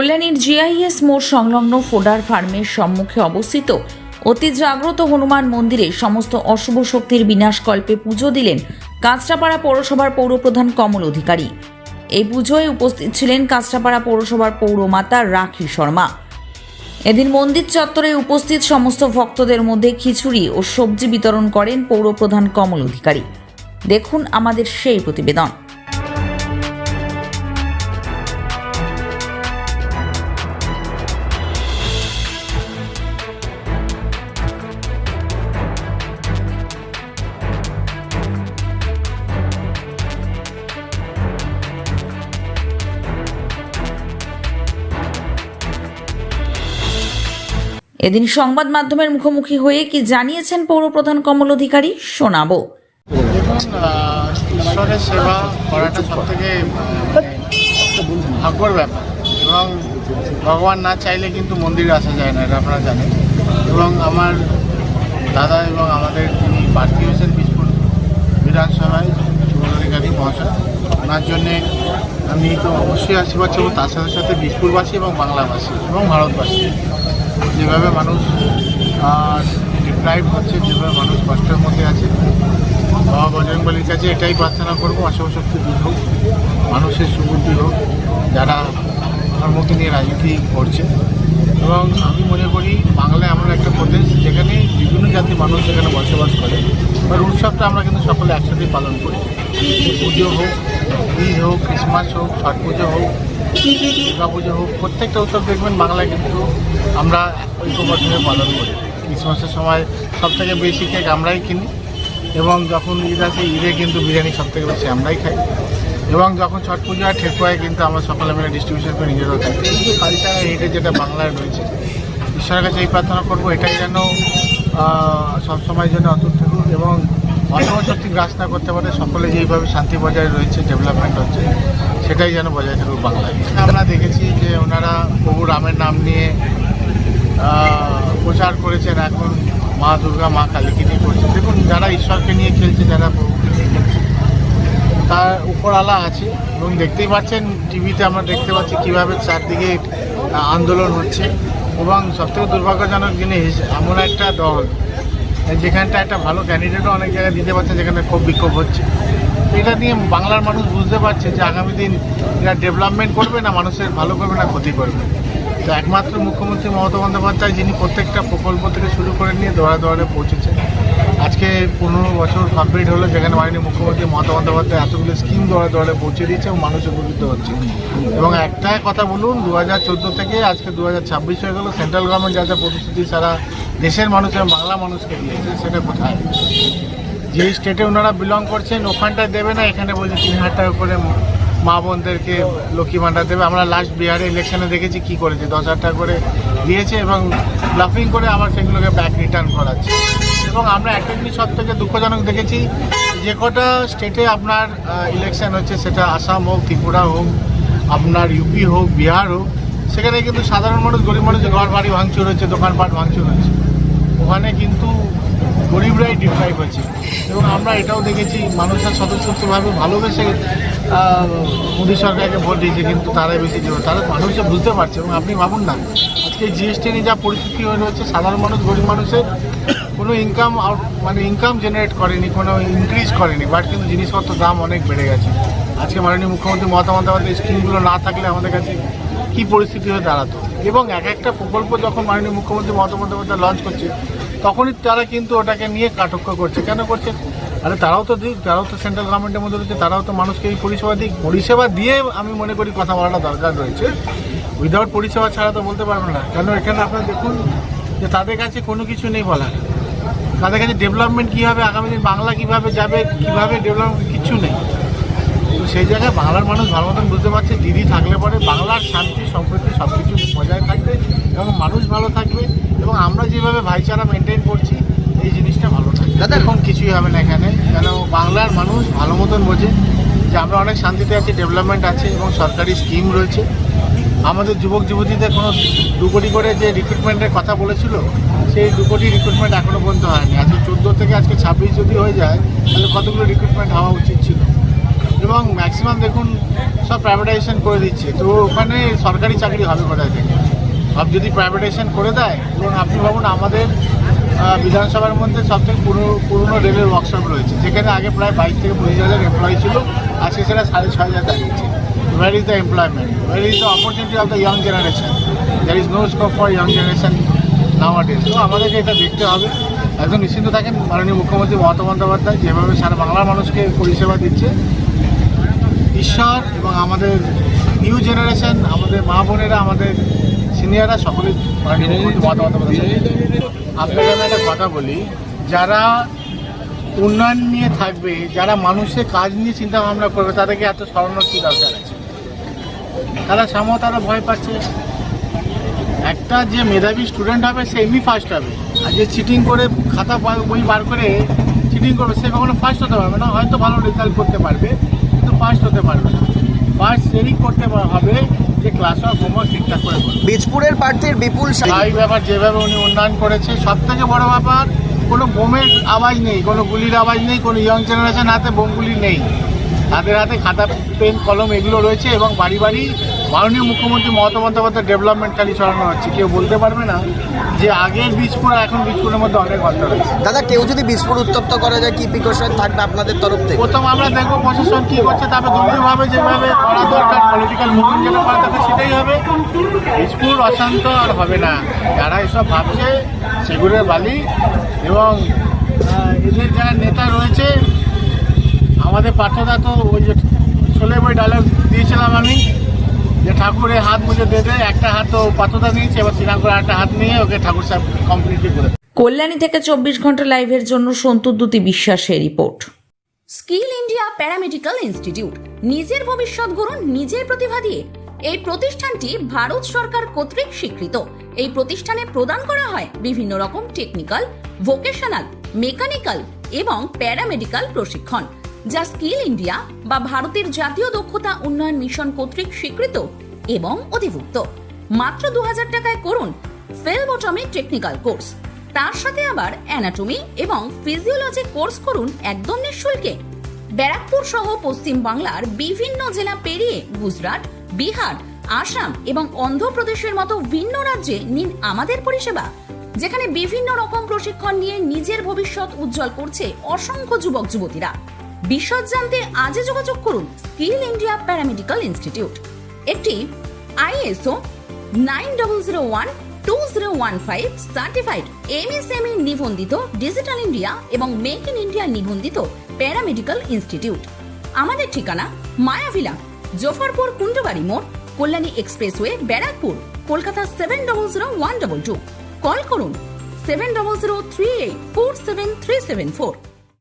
কল্যাণীর GIS মোড় সংলগ্ন ফোডার ফার্মের সম্মুখে অবস্থিত অতি জাগ্রত হনুমান মন্দিরে সমস্ত অশুভ শক্তির বিনাশকল্পে পুজো দিলেন কাঁচরাপাড়া পৌরসভার পৌরপ্রধান কমল অধিকারী। এই পুজোয় উপস্থিত ছিলেন কাঁচরাপাড়া পৌরসভার পৌরমাতা রাখি শর্মা। এদিন মন্দির চত্বরে উপস্থিত সমস্ত ভক্তদের মধ্যে খিচুড়ি ও সবজি বিতরণ করেন পৌরপ্রধান কমল অধিকারী। দেখুন আমাদের সেই প্রতিবেদন। এদিন সংবাদ মাধ্যমের মুখোমুখি হয়ে কি জানিয়েছেন পৌরপ্রধান কমল অধিকারী শোনাবো। দেখুন, ঈশ্বরের সেবা করাটা সব থেকে ভাগ্যর ব্যাপার এবং ভগবান না চাইলে কিন্তু মন্দিরে আসা যায় না, এটা আপনারা জানেন। এবং আমার দাদা এবং আমাদের যিনি প্রার্থী হয়েছেন বিজপুর বিধানসভায় কমল অধিকারী মহাশয়, ওনার জন্যে আমি তো অবশ্যই আশীর্বাদ চাইব। তার সাথে সাথে বিজপুরবাসী এবং বাংলাভাষী এবং ভারতবাসী যেভাবে মানুষ ডিপ্রাইভ হচ্ছে, যেভাবে মানুষ কষ্টের মধ্যে আছে, বাবা বজরংবলীর কাছে এটাই প্রার্থনা করবো, অশুভ শক্তি দূর হোক, মানুষের সুবুদ্ধি হোক যারা ধর্মকে নিয়ে রাজনীতি করছে। এবং আমি মনে করি বাংলায় এমন একটা প্রদেশ যেখানে বিভিন্ন জাতির মানুষ সেখানে বসবাস করে, এবার উৎসবটা আমরা কিন্তু সকলে একসাথেই পালন করি। পুজো হোক, ঈদ হোক, ক্রিসমাস হোক, ছট পুজো হোক, দুর্গা পুজো হোক, প্রত্যেকটা উৎসব দেখবেন বাংলায় কিন্তু আমরা ঐক্যবদ্ধভাবে পালন করি। ক্রিসমাসের সময় সবথেকে বেশি কেক আমরাই কিনি এবং যখন ঈদ আসে ঈদে কিন্তু বিরিয়ানি সবথেকে বেশি আমরাই খাই এবং যখন ছট পুজো হয় ঠেকুয়ায় কিন্তু আমরা সকলে মিলে ডিস্ট্রিবিউশন করে নিজেরাও খাই। কিন্তু কালচার হেরিটেজ যেটা বাংলায় রয়েছে, ঈশ্বরের কাছে এই প্রার্থনা করবো এটাই যেন সবসময় যেন অতুল থাকুক এবং অশুভ শক্তি গ্রাস না করতে পারে। সকলে যেইভাবে শান্তি বজায় রয়েছে, ডেভেলপমেন্ট হচ্ছে, সেটাই যেন বজায় থাকুক বাংলায়। আমরা দেখেছি যে ওনারা প্রভু রামের নাম নিয়ে প্রচার করেছেন, এখন মা দুর্গা মা কালীকে নিয়ে করছে। দেখুন, যারা ঈশ্বরকে নিয়ে খেলছে, যারা প্রভুকে নিয়ে খেলছে, তার উপরওয়ালা আছে এবং দেখতেই পাচ্ছেন টিভিতে আমরা দেখতে পাচ্ছি কীভাবে চারদিকে আন্দোলন হচ্ছে। এবং সবথেকে দুর্ভাগ্যজনক জিনিস, এমন একটা দল যেখানটা একটা ভালো ক্যান্ডিডেটও অনেক জায়গায় দিতে পারছে, যেখানে খুব বিক্ষোভ হচ্ছে। এটা নিয়ে বাংলার মানুষ বুঝতে পারছে যে আগামী দিন এরা ডেভেলপমেন্ট করবে না, মানুষের ভালো করবে না, ক্ষতি করবে। তো একমাত্র মুখ্যমন্ত্রী মমতা বন্দ্যোপাধ্যায়, যিনি প্রত্যেকটা প্রকল্প থেকে শুরু করে নিয়ে দোয়ারে দোয়ারে পৌঁছেছে। আজকে 15 বছর কমপ্লিট হলো যেখানে মাননীয় মুখ্যমন্ত্রী মমতা বন্দ্যোপাধ্যায় এতগুলো স্কিম দোয়ারে দোয়ারে পৌঁছে দিয়েছে এবং মানুষ উপকৃত হচ্ছে। এবং একটাই কথা বলুন, 2014 থেকে আজকে 2026 হয়ে গেল, সেন্ট্রাল গভর্নমেন্ট যা যা প্রতিশ্রুতি সারা দেশের মানুষ এবং বাংলা মানুষকে দিয়েছে, সেটা কোথায়? যে স্টেটে ওনারা বিলং করছেন ওখানটায় দেবে না, এখানে বলছে 3000 টাকা করে মা বোনদেরকে লক্ষ্মী ভাণ্ডার দেবে। আমরা লাস্ট বিহারে ইলেকশনে দেখেছি কি করেছে, 10,000 টাকা করে দিয়েছে এবং ব্লাফিং করে আবার সেগুলোকে ব্যাক রিটার্ন করাচ্ছে। এবং আমরা একটা জিনিস সব থেকে দুঃখজনক দেখেছি, যে কটা স্টেটে আপনার ইলেকশন হচ্ছে, সেটা আসাম হোক, ত্রিপুরা হোক, আপনার ইউপি হোক, বিহার হোক, সেখানে কিন্তু সাধারণ মানুষ, গরিব মানুষের ঘর বাড়ি ভাঙচুর হচ্ছে, দোকানপাট ভাঙচুর হচ্ছে। ওখানে কিন্তু গরিবরাই ডিপ্রাইভ হচ্ছে। এবং আমরা এটাও দেখেছি মানুষের স্বতঃস্ফূর্তভাবে ভালোবেসে মোদী সরকারকে ভোট দিয়েছে, কিন্তু তারাই বেশি দেবে, তারা মানুষে বুঝতে পারছে। এবং আপনি ভাবুন না, আজকে জিএসটি নিয়ে যা পরিস্থিতি হয়ে রয়েছে, সাধারণ মানুষ, গরিব মানুষের কোনো ইনকাম জেনারেট করেনি, কোনো ইনক্রিজ করেনি, বাট কিন্তু জিনিসপত্রের দাম অনেক বেড়ে গেছে। আজকে মাননীয় মুখ্যমন্ত্রী মমতা বন্দ্যোপাধ্যায় স্কিমগুলো না থাকলে আমাদের কাছে কী পরিস্থিতি হয়ে দাঁড়াতো। এবং এক একটা প্রকল্প যখন মাননীয় মুখ্যমন্ত্রী মমতা বন্দ্যোপাধ্যায় লঞ্চ করছে, তখনই তারা কিন্তু ওটাকে নিয়ে কাটক্য করছে। কেন করছে? আরে তারাও তো সেন্ট্রাল গভর্নমেন্টের মধ্যে রয়েছে, তারাও তো মানুষকে এই পরিষেবা দিক। পরিষেবা দিয়ে আমি মনে করি কথা বলাটা দরকার রয়েছে, উইদাউট পরিষেবা ছাড়া তো বলতে পারবেন না। কেন এখানে আপনারা দেখুন যে তাদের কাছে কোনো কিছু নেই বলার, তাদের কাছে ডেভেলপমেন্ট কী হবে, আগামী দিন বাংলা কীভাবে যাবে, কীভাবে ডেভেলপমেন্ট, কিচ্ছু নেই। তো সেই জায়গায় বাংলার মানুষ ভালো মতন বুঝতে পারছে, দিদি থাকলে পরে বাংলার শান্তি সম্প্রীতি সব কিছু বজায় থাকবে এবং মানুষ ভালো থাকবে এবং আমরা যেভাবে ভাইচারা মেনটেন করছি এই জিনিসটা ভালো থাকবে। এখন কিছুই হবে না এখানে, কেন বাংলার মানুষ ভালো মতন বোঝে যে আমরা অনেক শান্তিতে আছি, ডেভেলপমেন্ট আছে এবং সরকারি স্কিম রয়েছে। আমাদের যুবক যুবতীদের কোনো 2 কোটি করে যে রিক্রুটমেন্টের কথা বলেছিল, সেই 2 কোটি রিক্রুটমেন্ট এখনও পর্যন্ত হয়নি। আজকে 14 থেকে আজকে 26 যদি হয়ে যায়, তাহলে কতগুলো রিক্রুটমেন্ট হওয়া উচিত ছিল। এবং ম্যাক্সিমাম দেখুন সব প্রাইভেটাইজেশন করে দিচ্ছে, তো ওখানে সরকারি চাকরি হবে কোথায় থেকে? সব যদি প্রাইভেটাইজেশন করে দেয়, এবং আপনি ভাবুন আমাদের বিধানসভার মধ্যে সবথেকে পুরনো রেলের ওয়ার্কশপ রয়েছে, যেখানে আগে প্রায় 22 থেকে 25,000 এমপ্লয়ি ছিল, আজকে সেটা 6,500 দাঁড়িয়েছে। Where is the employment? Where is the opportunity of the young generation? There is no scope for young generation nowadays. তো আমাদেরকে এটা দেখতে হবে। একদম নিশ্চিন্ত থাকেন, মাননীয় মুখ্যমন্ত্রী মমতা বন্দ্যোপাধ্যায় যেভাবে সারা বাংলার মানুষকে পরিষেবা দিচ্ছে, ঈশ্বর এবং আমাদের নিউ জেনারেশন, আমাদের মা বোনেরা, আমাদের সিনিয়ররা সকলেই মাননীয় মুখ্যমন্ত্রী মমতা বন্দ্যোপাধ্যায়। আপনাকে আমি একটা কথা বলি, যারা উন্নয়ন নিয়ে থাকবে, যারা মানুষের কাজ নিয়ে চিন্তা ভাবনা করবে, তাদেরকে এত স্মরণের কী দরকার আছে? তারা সামহ তারা ভয় পাচ্ছে। একটা যে মেধাবী স্টুডেন্ট হবে সে এমনি ফার্স্ট হবে, আর যে চিটিং করে খাতা বই বার করে চিটিং করবে সে কখনো ফার্স্ট হতে পারবে না। হয়তো ভালো রেজাল্ট করতে পারবে কিন্তু ফার্স্ট হতে পারবে না। ফার্স্ট সেই করতে হবে যে ক্লাস ওয়ার্ক হোমওয়ার্ক ঠিকঠাক করে করবে। বীজপুরের প্রার্থীর বিপুল এই ব্যাপার যেভাবে উনি উন্নয়ন করেছে, সব থেকে বড় ব্যাপার কোনো বোমের আওয়াজ নেই, কোনো গুলির আওয়াজ নেই, কোনো ইয়ং জেনারেশন হাতে বোমগুলি নেই, তাদের হাতে খাতা পেন কলম এগুলো রয়েছে, এবং বাড়ি বাড়ি মাননীয় মুখ্যমন্ত্রী মমতা বন্দ্যোপাধ্যায়ের ডেভেলপমেন্ট খালি ছড়ানো হচ্ছে। কেউ বলতে পারবে না যে আগের বীজপুর আর এখন বীজপুরের মধ্যে অনেক অন্তর রয়েছে। দাদা, কেউ যদি বীজপুর উত্তপ্ত করা যায় কি প্রিকশন থাকবে আপনাদের তরফ থেকে? প্রথম আমরা দেখবো প্রশাসন কী করছে, তারপরে দলীয়ভাবে যেভাবে করা দরকার, পলিটিক্যাল মুভমেন্ট যেটা করা দরকার সেটাই হবে। বীজপুর অশান্ত আর হবে না। যারা এসব ভাবছে সেগুলোর বালি, এবং এদের যারা নেতা রয়েছে, আমাদের পার্থদা তো ওই যে 16 বই ডায়লগ দিয়েছিলাম আমি, যে ঠাকুরের হাত মুঝে দে দে, একটা হাত তো পার্থদা নিয়েছে, এবার শ্রীরামপুর একটা হাত নিয়ে ওকে ঠাকুর সাহেব কমপ্লিটলি করে। কল্যাণী থেকে 24 ঘন্টা লাইভের জন্য সন্তুদ্যুতি বিশ্বাসের report. Skill India paramedical institute, নিজের ভবিষ্যৎ গড়ুন নিজের প্রতিভা দিয়ে। এই প্রতিষ্ঠানটি ভারত সরকার কর্তৃক স্বীকৃত। এই প্রতিষ্ঠানে প্রদান করা হয় বিভিন্ন রকম টেকনিক্যাল, ভোকেশনাল, মেকানিক্যাল এবং প্যারামেডিক্যাল প্রশিক্ষণ, যা স্কিল ইন্ডিয়া বা ভারতের জাতীয় দক্ষতা উন্নয়ন মিশন কর্তৃক স্বীকৃত এবং অধিভুক্ত। মাত্র 2000 টাকায় করুন ফেলবোটমি টেকনিক্যাল কোর্স, তার সাথে আবার অ্যানাটমি এবং ফিজিওলজি কোর্স করুন একদম নিঃশুল্কে। ব্যারাকপুর সহ পশ্চিম বাংলার বিভিন্ন জেলা পেরিয়ে গুজরাট, বিহার, আসাম এবং অন্ধ্রপ্রদেশের মতো ভিন্ন রাজ্যে নিন আমাদের পরিষেবা, যেখানে বিভিন্ন রকম প্রশিক্ষণ নিয়ে নিজের ভবিষ্যৎ উজ্জ্বল করছে অসংখ্য যুবক যুবতীরা। বিশদ জানতে আজই যোগাযোগ করুন স্কিল ইন্ডিয়া প্যারামেডিক্যাল ইনস্টিটিউট, একটি ISO 9001-2015 সার্টিফাইড MSME নিবন্ধিত ডিজিটাল ইন্ডিয়া এবং মেক ইন ইন্ডিয়া নিবন্ধিত প্যারামেডিক্যাল ইনস্টিটিউট। আমাদের ঠিকানা মায়াভিলা, জফরপুর কুন্ডবাড়ি মোড়, কল্যাণী এক্সপ্রেসওয়ে, ব্যারাকপুর, কলকাতা 700122। কল করুন 7003847374।